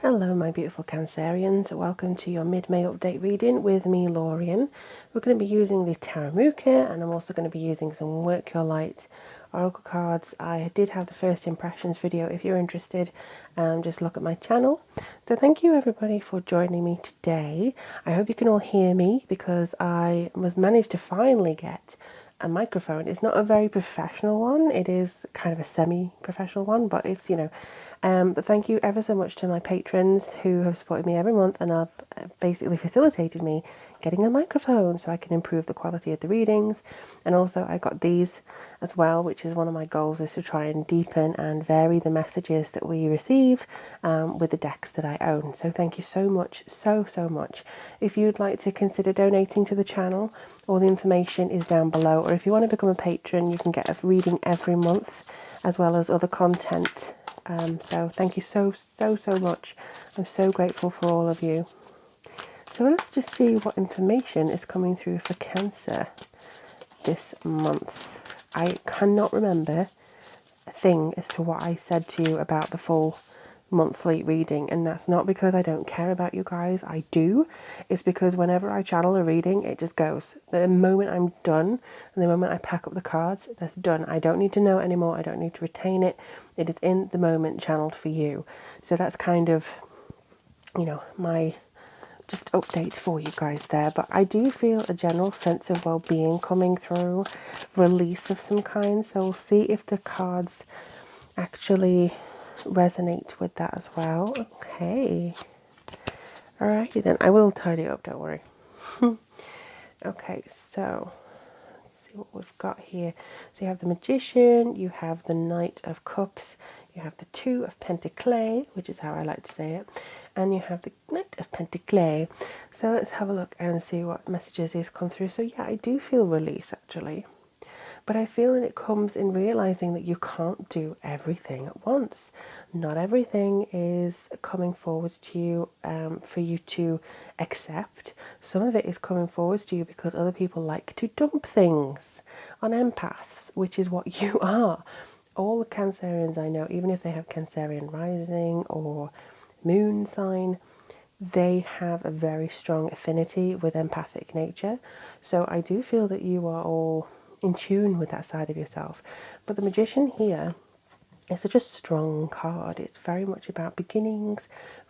Hello my beautiful Cancerians, welcome to your mid-May update reading with me, Lorien. We're going to be using the Taramuka, and I'm also going to be using some Work Your Light Oracle cards. I did have the first impressions video. If you're interested, just look at my channel. So thank you everybody for joining me today. I hope you can all hear me because I managed to finally get a microphone. It's not a very professional one, it is kind of a semi-professional one, but it's, but thank you ever so much to my patrons who have supported me every month and have basically facilitated me getting a microphone so I can improve the quality of the readings. And also I got these as well, which is one of my goals, is to try and deepen and vary the messages that we receive with the decks that I own. So thank you so much, so much. If you'd like to consider donating to the channel, all the information is down below, or if you want to become a patron, you can get a reading every month as well as other content. So thank you so much. I'm so grateful for all of you. So let's just see what information is coming through for Cancer this month. I cannot remember a thing as to what I said to you about the full monthly reading, and that's not because I don't care about you guys. I do. It's because whenever I channel a reading, it just goes. The moment I'm done and the moment I pack up the cards, that's done. I don't need to know anymore. I don't need to retain it. It is in the moment channeled for you. So that's kind of, my just update for you guys there. But I do feel a general sense of well-being coming through, release of some kind. So we'll see if the cards actually resonate with that as well. Okay. Alrighty then. I will tidy up, don't worry. Okay, so let's see what we've got here. So you have the Magician, you have the Knight of Cups, you have the Two of Pentacles, which is how I like to say it, and you have the Knight of Pentacles. So let's have a look and see what messages these come through. So yeah, I do feel release actually. But I feel that it comes in realizing that you can't do everything at once. Not everything is coming forward to you for you to accept. Some of it is coming forward to you because other people like to dump things on empaths, which is what you are. All the Cancerians I know, even if they have Cancerian rising or moon sign, they have a very strong affinity with empathic nature. So I do feel that you are all in tune with that side of yourself. But the Magician here is such a strong card. It's very much about beginnings,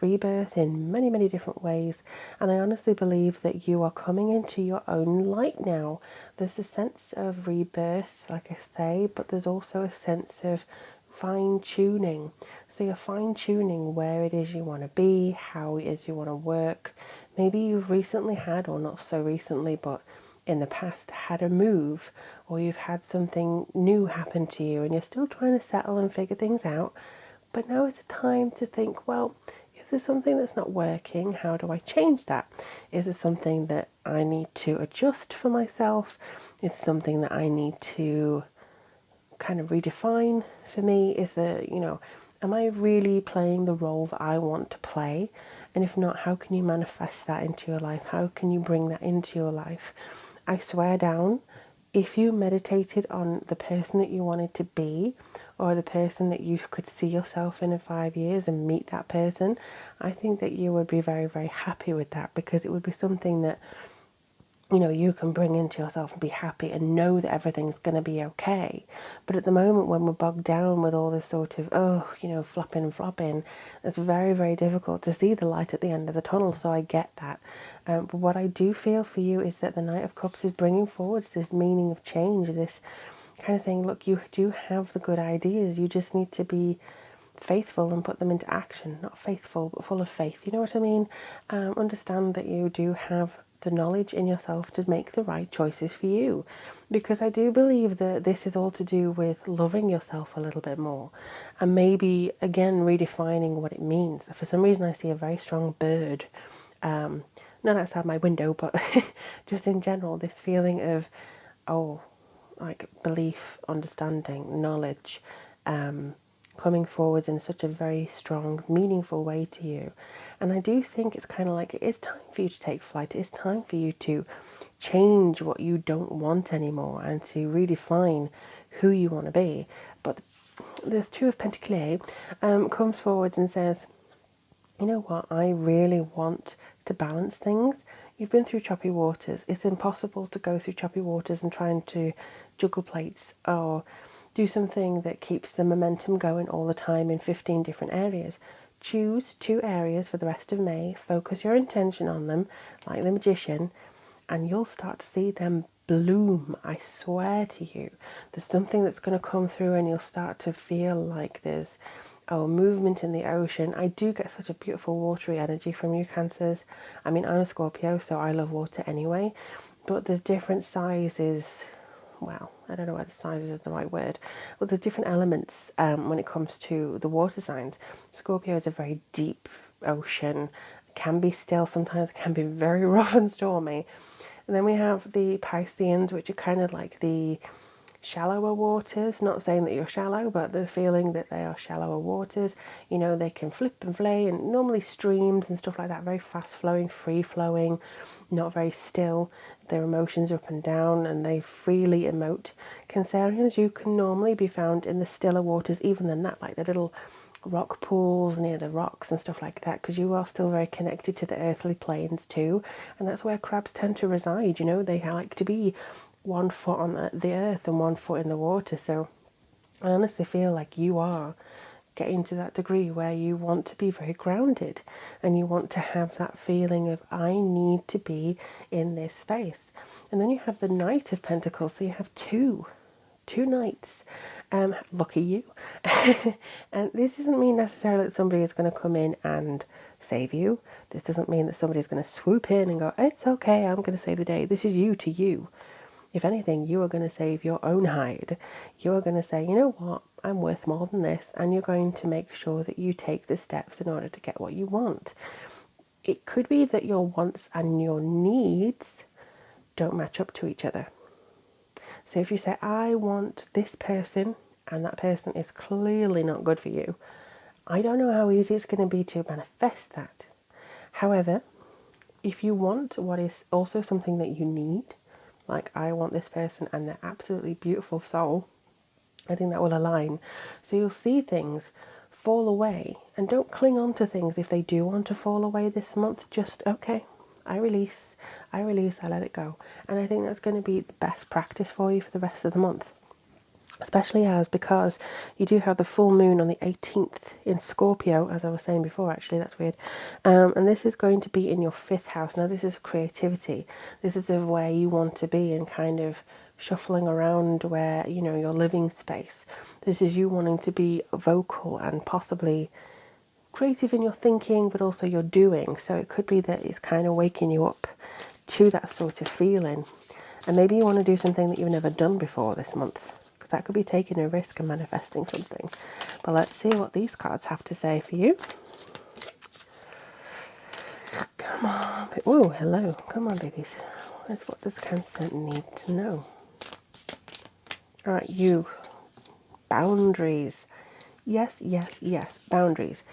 rebirth in many different ways, and I honestly believe that you are coming into your own light now. There's a sense of rebirth, like I say, but there's also a sense of fine-tuning. So you're fine-tuning where it is you want to be, how it is you want to work. Maybe you've recently had, or not so recently, but in the past had a move, or you've had something new happen to you and you're still trying to settle and figure things out. But now is the time to think, well, if there's something that's not working, how do I change that? Is there something that I need to adjust for myself? Is there something that I need to kind of redefine for me? Is there, am I really playing the role that I want to play? And if not, how can you manifest that into your life? How can you bring that into your life? I swear down, if you meditated on the person that you wanted to be, or the person that you could see yourself in 5 years and meet that person, I think that you would be very happy with that, because it would be something that, you can bring into yourself and be happy and know that everything's going to be okay. But at the moment when we're bogged down with all this sort of, flopping and flopping, it's very difficult to see the light at the end of the tunnel. So I get that. But what I do feel for you is that the Knight of Cups is bringing forward this meaning of change, this kind of saying, look, you do have the good ideas. You just need to be faithful and put them into action. Not faithful, but full of faith. You know what I mean? Understand that you do have the knowledge in yourself to make the right choices for you, because I do believe that this is all to do with loving yourself a little bit more, and maybe again redefining what it means. For some reason I see a very strong bird, not outside my window, but just in general, this feeling of like belief, understanding, knowledge, coming forward in such a very strong, meaningful way to you. And I do think it's kind of like, it is time for you to take flight. It is time for you to change what you don't want anymore and to redefine who you want to be. But the Two of Pentacles comes forward and says, you know what, I really want to balance things. You've been through choppy waters. It's impossible to go through choppy waters and trying to juggle plates or do something that keeps the momentum going all the time in 15 different areas. Choose 2 areas for the rest of May, focus your intention on them like the magician, and you'll start to see them bloom. I swear to you, there's something that's going to come through and you'll start to feel like there's movement in the ocean. I do get such a beautiful watery energy from you, Cancers. I mean, I'm a Scorpio, so I love water anyway, but there's different sizes. Well, I don't know whether sizes is the right word, but there's different elements when it comes to the water signs. Scorpio is a very deep ocean, can be still sometimes, can be very rough and stormy. And then we have the Pisceans, which are kind of like the shallower waters. Not saying that you're shallow, but the feeling that they are shallower waters. You know, they can flip and flay, and normally streams and stuff like that, very fast flowing, free flowing, not very still. Their emotions are up and down, and they freely emote. Cancerians, you can normally be found in the stiller waters, even than that, like the little rock pools near the rocks and stuff like that, because you are still very connected to the earthly planes too, and that's where crabs tend to reside. You know, they like to be 1 foot on the earth and 1 foot in the water. So I honestly feel like you are getting to that degree where you want to be very grounded and you want to have that feeling of, I need to be in this space. And then you have the Knight of Pentacles, so you have two knights. Lucky you. And this doesn't mean necessarily that somebody is going to come in and save you. This doesn't mean that somebody's going to swoop in and go, it's okay, I'm going to save the day. This is you to you. If anything, you are going to save your own hide. You are going to say, you know what, I'm worth more than this, and you're going to make sure that you take the steps in order to get what you want. It could be that your wants and your needs don't match up to each other. So if you say, I want this person, and that person is clearly not good for you, I don't know how easy it's going to be to manifest that. However, if you want what is also something that you need, like I want this person and their absolutely beautiful soul, I think that will align. So you'll see things fall away, and don't cling on to things if they do want to fall away this month. Just, okay, I release, I let it go. And I think that's going to be the best practice for you for the rest of the month. Especially because you do have the full moon on the 18th in Scorpio, as I was saying before, actually, that's weird. And this is going to be in your 5th house. Now, this is creativity. This is where you want to be and kind of shuffling around where, you know, your living space. This is you wanting to be vocal and possibly creative in your thinking, but also your doing. So it could be that it's kind of waking you up to that sort of feeling. And maybe you want to do something that you've never done before this month. That could be taking a risk and manifesting something. But let's see what these cards have to say for you. Come on. Oh, hello. Come on, babies. What does Cancer need to know? All right, you. Boundaries. Yes, yes, yes. Boundaries.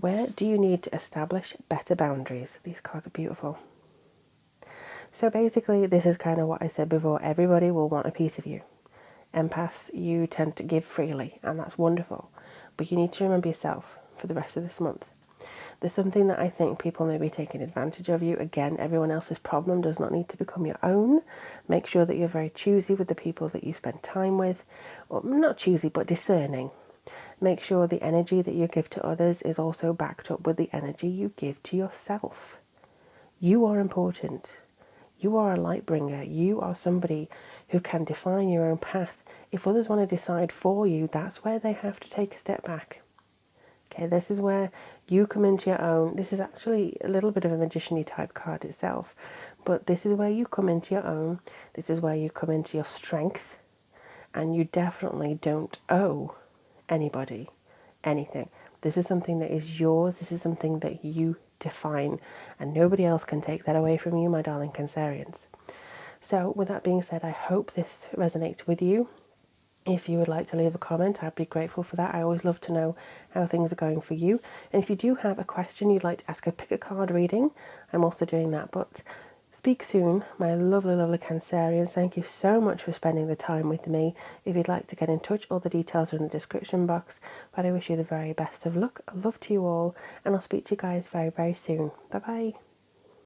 Where do you need to establish better boundaries? These cards are beautiful. So basically, this is kind of what I said before. Everybody will want a piece of you. Empaths, you tend to give freely, and that's wonderful. But you need to remember yourself for the rest of this month. There's something that I think people may be taking advantage of you. Again, everyone else's problem does not need to become your own. Make sure that you're very choosy with the people that you spend time with. Or not choosy, but discerning. Make sure the energy that you give to others is also backed up with the energy you give to yourself. You are important. You are a light bringer. You are somebody who can define your own path. If others want to decide for you, that's where they have to take a step back. Okay, this is where you come into your own. This is actually a little bit of a magician-y type card itself, but this is where you come into your own. This is where you come into your strength, and you definitely don't owe anybody anything. This is something that is yours. This is something that you define, and nobody else can take that away from you, my darling Cancerians. So with that being said, I hope this resonates with you. If you would like to leave a comment, I'd be grateful for that. I always love to know how things are going for you. And if you do have a question you'd like to ask a pick a card reading, I'm also doing that. But speak soon, my lovely, lovely Cancerians. Thank you so much for spending the time with me. If you'd like to get in touch, all the details are in the description box. But I wish you the very best of luck. Love to you all, and I'll speak to you guys very, very soon. Bye bye.